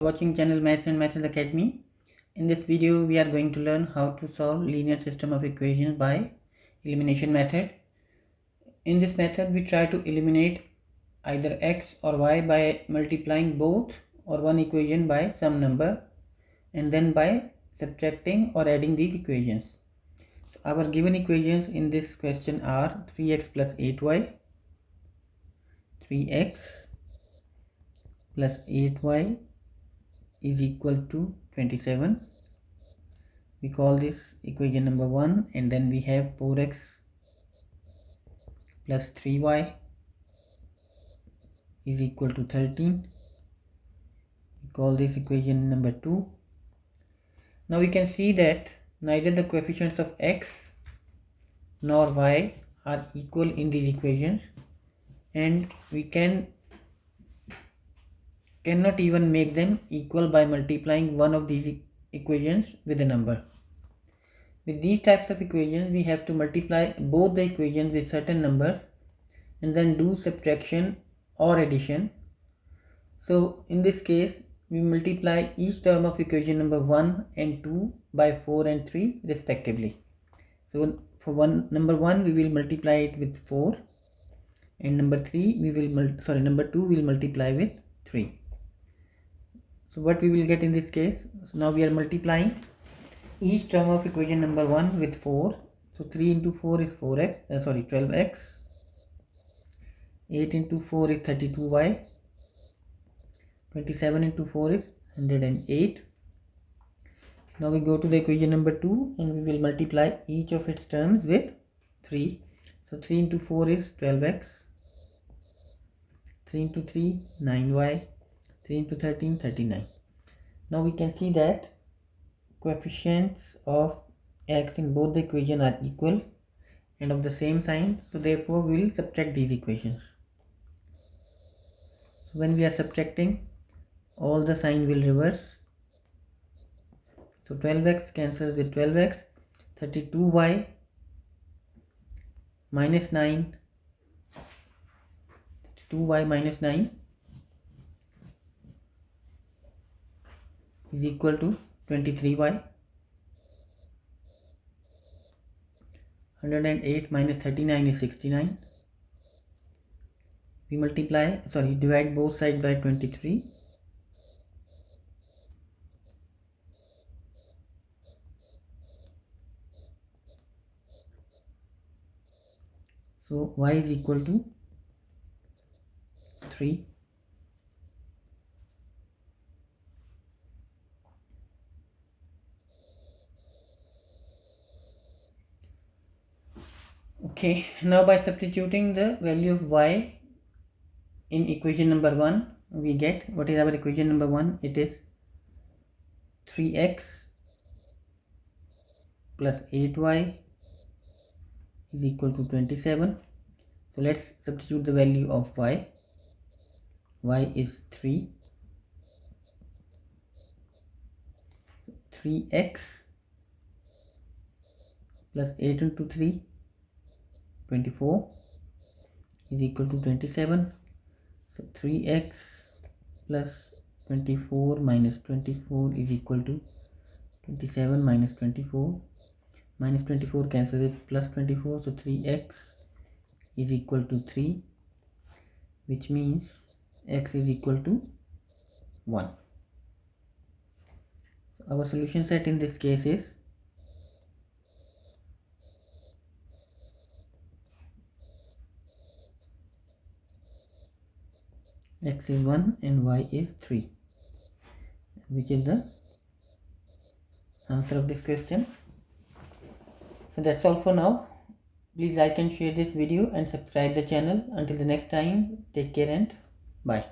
Watching channel Maths and Maths Academy. In this video we are going to learn how to solve linear system of equations by elimination method. In this method we try to eliminate either x or y by multiplying both or one equation by some number and then by subtracting or adding these equations. So our given equations in this question are 3x plus 8y, 3x plus 8y is equal to 27. We call this equation number 1, and then we have 4x plus 3y is equal to 13. We call this equation number 2. Now we can see that neither the coefficients of x nor y are equal in these equations, and we cannot even make them equal by multiplying one of these equations with a number. With these types of equations we have to multiply both the equations with certain numbers and then do subtraction or addition. So in this case we multiply each term of equation number 1 and 2 by 4 and 3 respectively. So for number 1 we will multiply it with 4, and number 2 we will multiply with 3. So what we will get in this case, so now we are multiplying each term of equation number 1 with 4. So 3 into 4 is 12x, 8 into 4 is 32y, 27 into 4 is 108. Now we go to the equation number 2 and we will multiply each of its terms with 3. So 3 into 4 is 12x, 3 into 3 9y, 3 into 13 39. Now we can see that coefficients of x in both the equation are equal and of the same sign, so therefore we will subtract these equations. So when we are subtracting, all the sign will reverse. So 12x cancels with 12x, 32y minus 9, 32y minus 9 is equal to 23y, 108 minus 39 is 69. We divide both sides by 23. So y is equal to 3. Okay, now by substituting the value of y in equation number 1, we get, what is our equation number 1? It is 3x plus 8y is equal to 27. So let's substitute the value of y. Y is 3. 3x plus 8 into 3 24 is equal to 27. So 3x plus 24 minus 24 is equal to 27 minus 24. Minus 24 cancels with plus 24, so 3x is equal to 3, which means x is equal to 1. So our solution set in this case is x is 1 and y is 3, which is the answer of this question. So that's all for now. Please like and share this video and subscribe the channel. Until the next time, take care and bye.